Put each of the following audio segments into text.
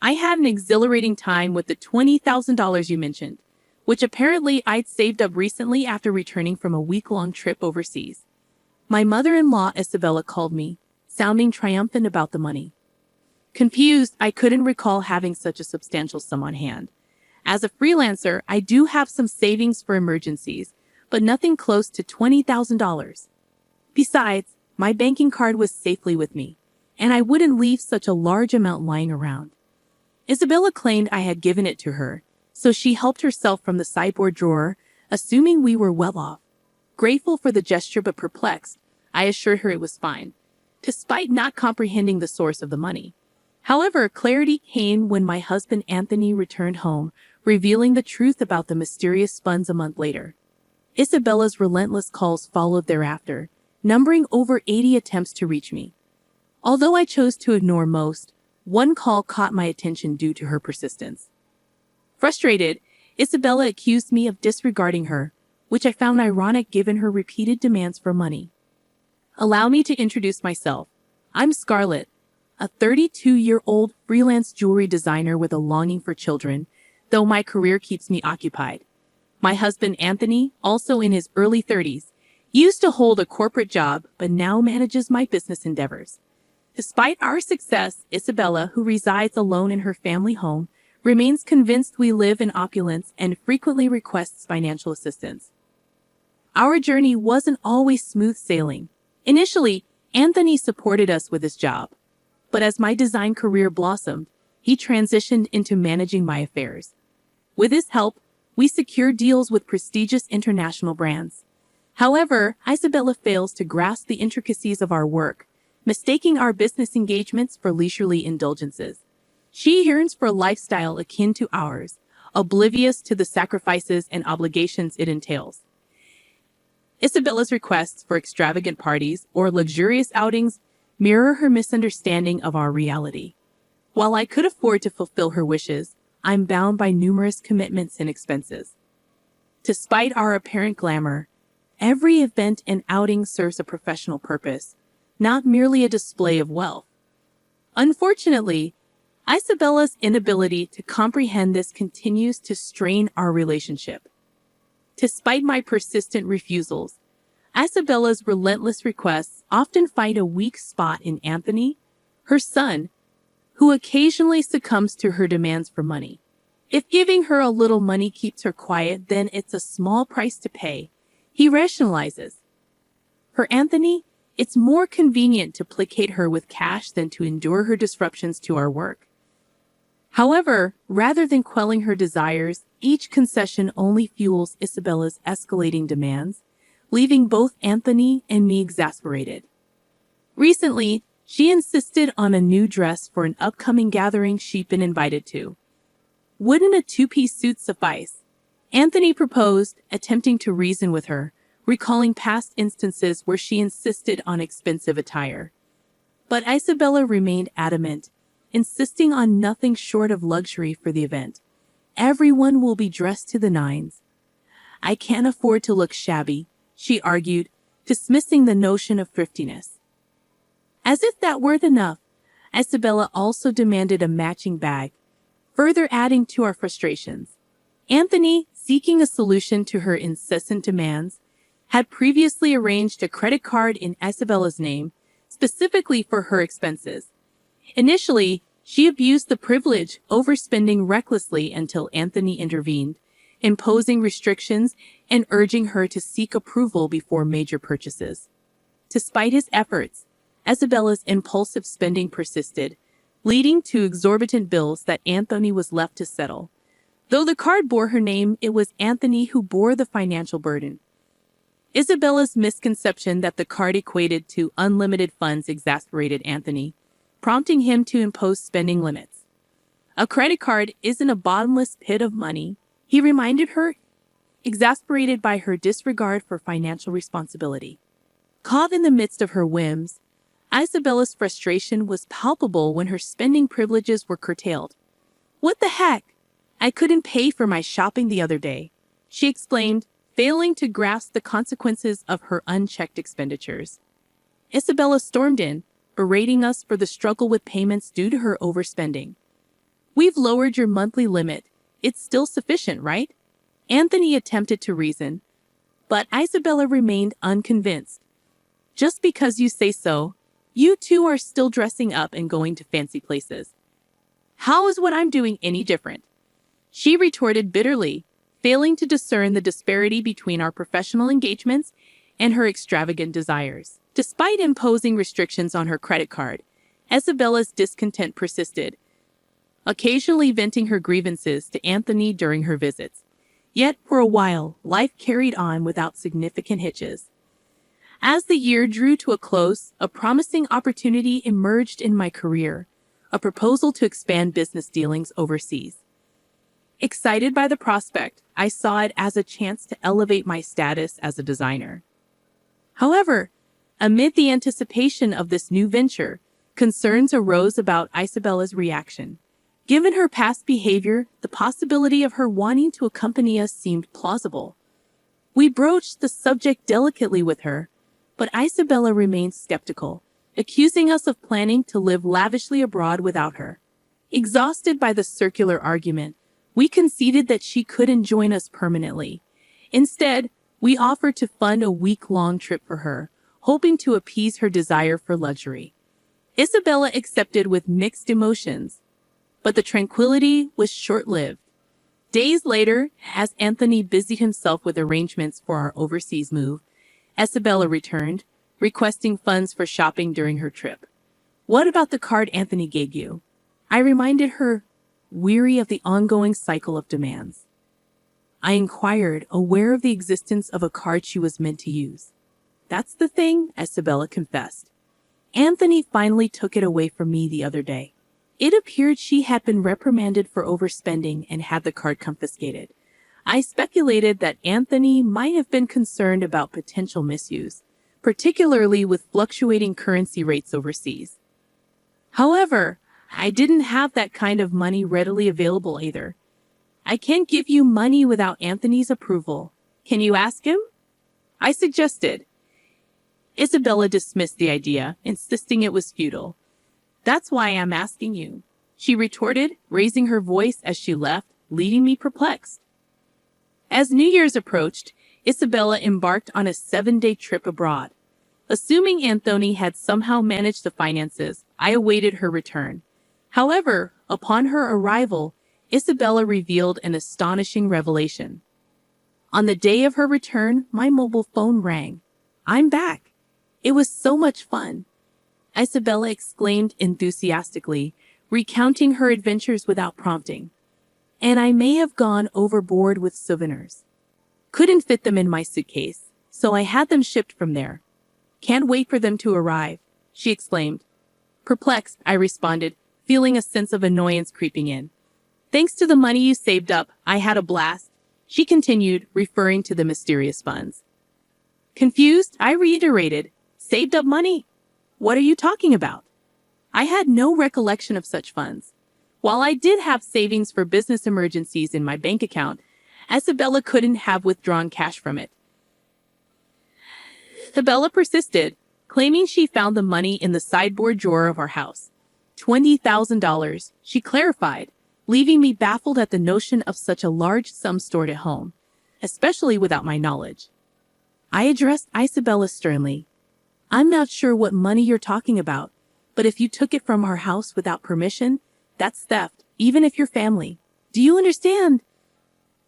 I had an exhilarating time with the $20,000 you mentioned, which apparently I'd saved up recently after returning from a week-long trip overseas. My mother-in-law Isabella called me, sounding triumphant about the money. Confused, I couldn't recall having such a substantial sum on hand. As a freelancer, I do have some savings for emergencies, but nothing close to $20,000. Besides, my banking card was safely with me, and I wouldn't leave such a large amount lying around. Isabella claimed I had given it to her, so she helped herself from the sideboard drawer, assuming we were well off. Grateful for the gesture but perplexed, I assured her it was fine, despite not comprehending the source of the money. However, clarity came when my husband Anthony returned home, revealing the truth about the mysterious funds a month later. Isabella's relentless calls followed thereafter, numbering over 80 attempts to reach me. Although I chose to ignore most, one call caught my attention due to her persistence. Frustrated, Isabella accused me of disregarding her, which I found ironic given her repeated demands for money. Allow me to introduce myself. I'm Scarlett, a 32-year-old freelance jewelry designer with a longing for children, though my career keeps me occupied. My husband Anthony, also in his early 30s, used to hold a corporate job but now manages my business endeavors. Despite our success, Isabella, who resides alone in her family home, remains convinced we live in opulence and frequently requests financial assistance. Our journey wasn't always smooth sailing. Initially, Anthony supported us with his job, but as my design career blossomed, he transitioned into managing my affairs. With his help, we secured deals with prestigious international brands. However, Isabella fails to grasp the intricacies of our work, mistaking our business engagements for leisurely indulgences. She yearns for a lifestyle akin to ours, oblivious to the sacrifices and obligations it entails. Isabella's requests for extravagant parties or luxurious outings mirror her misunderstanding of our reality. While I could afford to fulfill her wishes, I'm bound by numerous commitments and expenses. Despite our apparent glamour, every event and outing serves a professional purpose, not merely a display of wealth. Unfortunately, Isabella's inability to comprehend this continues to strain our relationship. Despite my persistent refusals, Isabella's relentless requests often find a weak spot in Anthony, her son, who occasionally succumbs to her demands for money. If giving her a little money keeps her quiet, then it's a small price to pay, he rationalizes. For Anthony, it's more convenient to placate her with cash than to endure her disruptions to our work. However, rather than quelling her desires, each concession only fuels Isabella's escalating demands, leaving both Anthony and me exasperated. Recently, she insisted on a new dress for an upcoming gathering she'd been invited to. Wouldn't a two-piece suit suffice? Anthony proposed, attempting to reason with her, recalling past instances where she insisted on expensive attire. But Isabella remained adamant, insisting on nothing short of luxury for the event. Everyone will be dressed to the nines. I can't afford to look shabby, she argued, dismissing the notion of thriftiness. As if that weren't enough, Isabella also demanded a matching bag, further adding to our frustrations. Anthony, seeking a solution to her incessant demands, had previously arranged a credit card in Isabella's name, specifically for her expenses. Initially, she abused the privilege, overspending recklessly until Anthony intervened, imposing restrictions and urging her to seek approval before major purchases. Despite his efforts, Isabella's impulsive spending persisted, leading to exorbitant bills that Anthony was left to settle. Though the card bore her name, it was Anthony who bore the financial burden. Isabella's misconception that the card equated to unlimited funds exasperated Anthony, prompting him to impose spending limits. A credit card isn't a bottomless pit of money, he reminded her, exasperated by her disregard for financial responsibility. Caught in the midst of her whims, Isabella's frustration was palpable when her spending privileges were curtailed. "What the heck? I couldn't pay for my shopping the other day," she exclaimed, failing to grasp the consequences of her unchecked expenditures. Isabella stormed in, berating us for the struggle with payments due to her overspending. We've lowered your monthly limit. It's still sufficient, right? Anthony attempted to reason, but Isabella remained unconvinced. Just because you say so, you two are still dressing up and going to fancy places. How is what I'm doing any different? She retorted bitterly, failing to discern the disparity between our professional engagements and her extravagant desires. Despite imposing restrictions on her credit card, Isabella's discontent persisted, occasionally venting her grievances to Anthony during her visits. Yet, for a while, life carried on without significant hitches. As the year drew to a close, a promising opportunity emerged in my career, a proposal to expand business dealings overseas. Excited by the prospect, I saw it as a chance to elevate my status as a designer. However, amid the anticipation of this new venture, concerns arose about Isabella's reaction. Given her past behavior, the possibility of her wanting to accompany us seemed plausible. We broached the subject delicately with her, but Isabella remained skeptical, accusing us of planning to live lavishly abroad without her. Exhausted by the circular argument, we conceded that she couldn't join us permanently. Instead, we offered to fund a week-long trip for her, hoping to appease her desire for luxury. Isabella accepted with mixed emotions, but the tranquility was short-lived. Days later, as Anthony busied himself with arrangements for our overseas move, Isabella returned, requesting funds for shopping during her trip. "What about the card Anthony gave you?" I reminded her, weary of the ongoing cycle of demands. I inquired, aware of the existence of a card she was meant to use. "That's the thing," Isabella confessed. "Anthony finally took it away from me the other day. It appeared she had been reprimanded for overspending and had the card confiscated. I speculated that Anthony might have been concerned about potential misuse, particularly with fluctuating currency rates overseas. However, I didn't have that kind of money readily available either. I can't give you money without Anthony's approval. Can you ask him?" I suggested. Isabella dismissed the idea, insisting it was futile. "That's why I'm asking you," she retorted, raising her voice as she left, leaving me perplexed. As New Year's approached, Isabella embarked on a 7-day trip abroad. Assuming Anthony had somehow managed the finances, I awaited her return. However, upon her arrival, Isabella revealed an astonishing revelation. On the day of her return, my mobile phone rang. "I'm back. It was so much fun," Isabella exclaimed enthusiastically, recounting her adventures without prompting. "And I may have gone overboard with souvenirs. Couldn't fit them in my suitcase, so I had them shipped from there. Can't wait for them to arrive," she exclaimed. Perplexed, I responded, feeling a sense of annoyance creeping in. "Thanks to the money you saved up, I had a blast," she continued, referring to the mysterious funds. Confused, I reiterated, "Saved up money? What are you talking about?" I had no recollection of such funds. While I did have savings for business emergencies in my bank account, Isabella couldn't have withdrawn cash from it. Isabella persisted, claiming she found the money in the sideboard drawer of our house. $20,000, she clarified, leaving me baffled at the notion of such a large sum stored at home, especially without my knowledge. I addressed Isabella sternly. "I'm not sure what money you're talking about, but if you took it from our house without permission, that's theft, even if you're family. Do you understand?"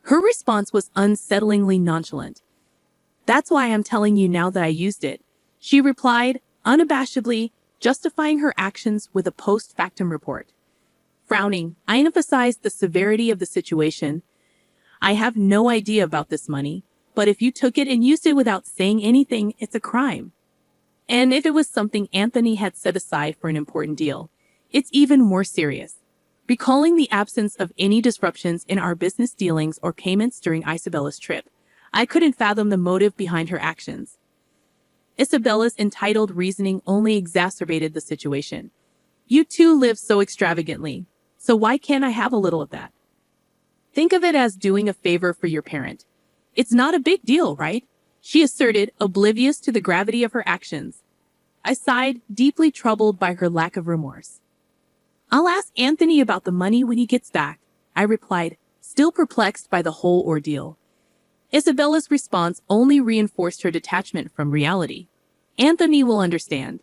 Her response was unsettlingly nonchalant. "That's why I'm telling you now that I used it," she replied, unabashedly, justifying her actions with a post-factum report. Frowning, I emphasized the severity of the situation. "I have no idea about this money, but if you took it and used it without saying anything, it's a crime. And if it was something Anthony had set aside for an important deal, it's even more serious." Recalling the absence of any disruptions in our business dealings or payments during Isabella's trip, I couldn't fathom the motive behind her actions. Isabella's entitled reasoning only exacerbated the situation. "You two live so extravagantly, so why can't I have a little of that? Think of it as doing a favor for your parent. It's not a big deal, right?" she asserted, oblivious to the gravity of her actions. I sighed, deeply troubled by her lack of remorse. I'll ask Anthony about the money when he gets back, I replied, still perplexed by the whole ordeal. Isabella's response only reinforced her detachment from reality. Anthony will understand.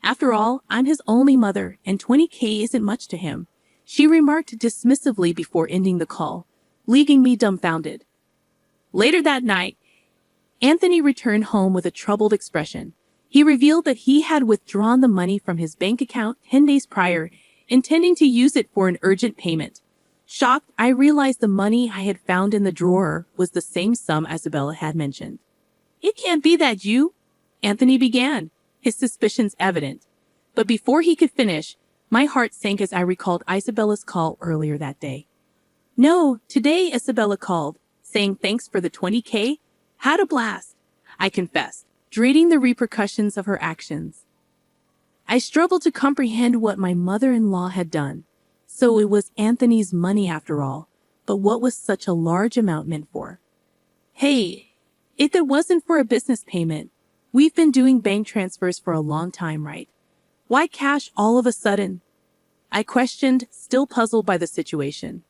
After all, I'm his only mother, and 20K isn't much to him, she remarked dismissively before ending the call, leaving me dumbfounded. Later that night, Anthony returned home with a troubled expression. He revealed that he had withdrawn the money from his bank account 10 days prior, intending to use it for an urgent payment. Shocked, I realized the money I had found in the drawer was the same sum Isabella had mentioned. It can't be that you, Anthony began, his suspicions evident. But before he could finish, my heart sank as I recalled Isabella's call earlier that day. No, today Isabella called, saying thanks for the 20K. Had a blast, I confessed, dreading the repercussions of her actions. I struggled to comprehend what my mother-in-law had done. So it was Anthony's money after all, but what was such a large amount meant for? Hey, if it wasn't for a business payment, we've been doing bank transfers for a long time, right? Why cash all of a sudden? I questioned, still puzzled by the situation.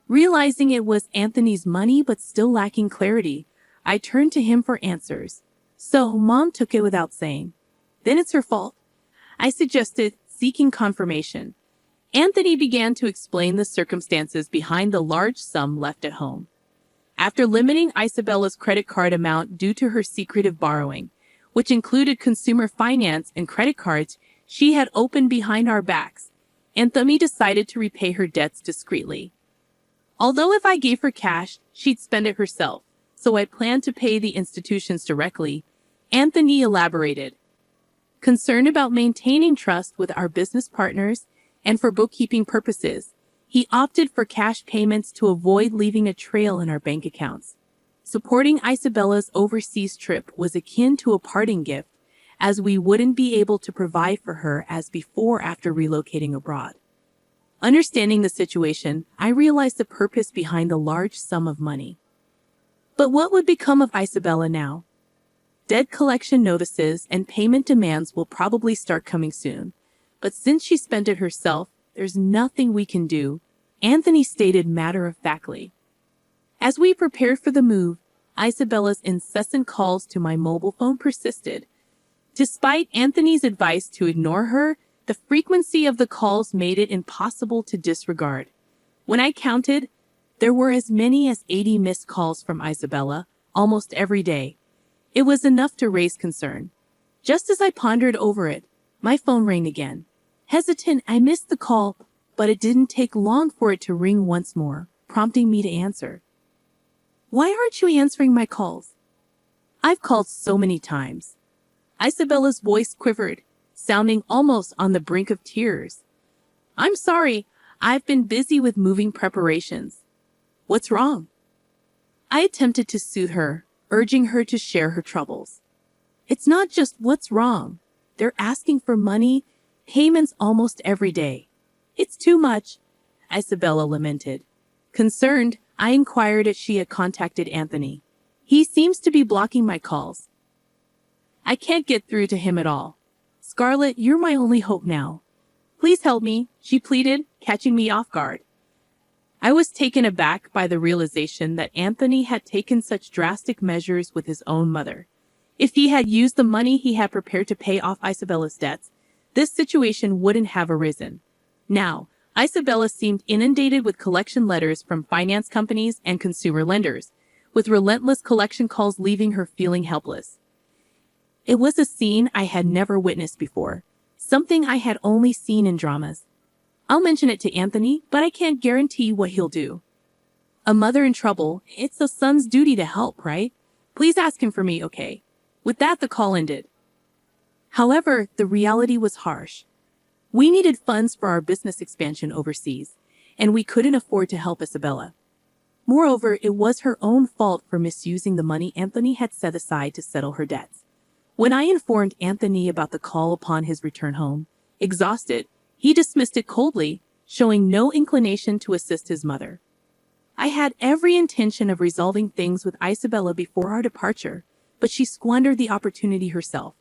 Realizing it was Anthony's money but still lacking clarity, I turned to him for answers. So Mom took it without saying. Then it's her fault, I suggested, seeking confirmation. Anthony began to explain the circumstances behind the large sum left at home. After limiting Isabella's credit card amount due to her secretive borrowing, which included consumer finance and credit cards she had opened behind our backs, Anthony decided to repay her debts discreetly. Although if I gave her cash, she'd spend it herself, so I planned to pay the institutions directly, Anthony elaborated. Concerned about maintaining trust with our business partners, and for bookkeeping purposes, he opted for cash payments to avoid leaving a trail in our bank accounts. Supporting Isabella's overseas trip was akin to a parting gift, as we wouldn't be able to provide for her as before after relocating abroad. Understanding the situation, I realized the purpose behind the large sum of money. But what would become of Isabella now? Debt collection notices and payment demands will probably start coming soon. But since she spent it herself, there's nothing we can do, Anthony stated matter-of-factly. As we prepared for the move, Isabella's incessant calls to my mobile phone persisted. Despite Anthony's advice to ignore her, the frequency of the calls made it impossible to disregard. When I counted, there were as many as 80 missed calls from Isabella, almost every day. It was enough to raise concern. Just as I pondered over it, my phone rang again. Hesitant, I missed the call, but it didn't take long for it to ring once more, prompting me to answer. Why aren't you answering my calls? I've called so many times. Isabella's voice quivered, sounding almost on the brink of tears. I'm sorry, I've been busy with moving preparations. What's wrong? I attempted to soothe her, urging her to share her troubles. It's not just what's wrong. They're asking for money, payments almost every day. It's too much, Isabella lamented. Concerned, I inquired if she had contacted Anthony. He seems to be blocking my calls. I can't get through to him at all. Scarlett, you're my only hope now. Please help me, she pleaded, catching me off guard. I was taken aback by the realization that Anthony had taken such drastic measures with his own mother. If he had used the money he had prepared to pay off Isabella's debts, this situation wouldn't have arisen. Now, Isabella seemed inundated with collection letters from finance companies and consumer lenders, with relentless collection calls leaving her feeling helpless. It was a scene I had never witnessed before, something I had only seen in dramas. I'll mention it to Anthony, but I can't guarantee what he'll do. A mother in trouble, it's a son's duty to help, right? Please ask him for me, okay? With that, the call ended. However, the reality was harsh. We needed funds for our business expansion overseas, and we couldn't afford to help Isabella. Moreover, it was her own fault for misusing the money Anthony had set aside to settle her debts. When I informed Anthony about the call upon his return home, exhausted, he dismissed it coldly, showing no inclination to assist his mother. I had every intention of resolving things with Isabella before our departure, but she squandered the opportunity herself.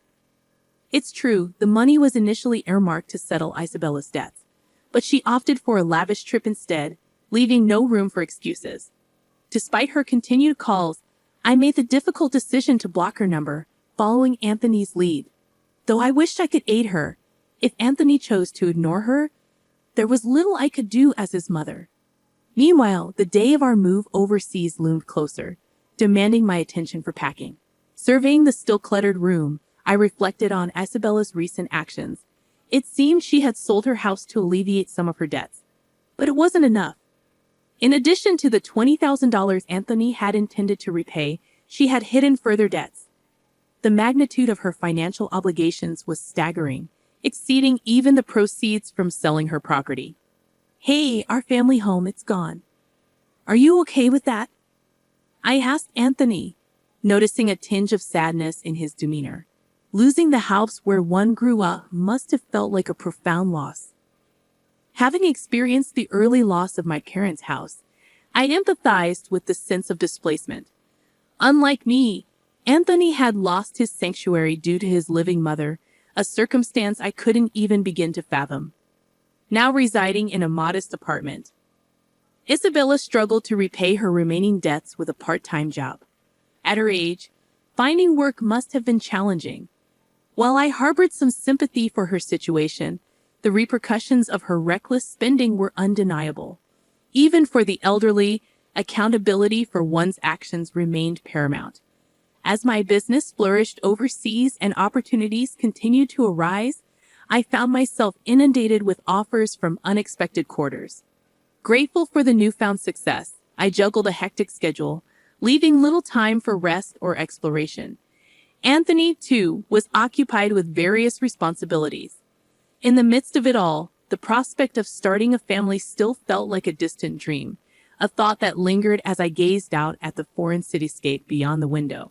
It's true, the money was initially earmarked to settle Isabella's debts, but she opted for a lavish trip instead, leaving no room for excuses. Despite her continued calls, I made the difficult decision to block her number, following Anthony's lead. Though I wished I could aid her, if Anthony chose to ignore her, there was little I could do as his mother. Meanwhile, the day of our move overseas loomed closer, demanding my attention for packing. Surveying the still cluttered room, I reflected on Isabella's recent actions. It seemed she had sold her house to alleviate some of her debts. But it wasn't enough. In addition to the $20,000 Anthony had intended to repay, she had hidden further debts. The magnitude of her financial obligations was staggering, exceeding even the proceeds from selling her property. "Hey, our family home, it's gone. Are you okay with that?" I asked Anthony, noticing a tinge of sadness in his demeanor. Losing the house where one grew up must have felt like a profound loss. Having experienced the early loss of my parents' house, I empathized with the sense of displacement. Unlike me, Anthony had lost his sanctuary due to his living mother, a circumstance I couldn't even begin to fathom. Now residing in a modest apartment, Isabella struggled to repay her remaining debts with a part-time job. At her age, finding work must have been challenging. While I harbored some sympathy for her situation, the repercussions of her reckless spending were undeniable. Even for the elderly, accountability for one's actions remained paramount. As my business flourished overseas and opportunities continued to arise, I found myself inundated with offers from unexpected quarters. Grateful for the newfound success, I juggled a hectic schedule, leaving little time for rest or exploration. Anthony, too, was occupied with various responsibilities. In the midst of it all, the prospect of starting a family still felt like a distant dream, a thought that lingered as I gazed out at the foreign cityscape beyond the window.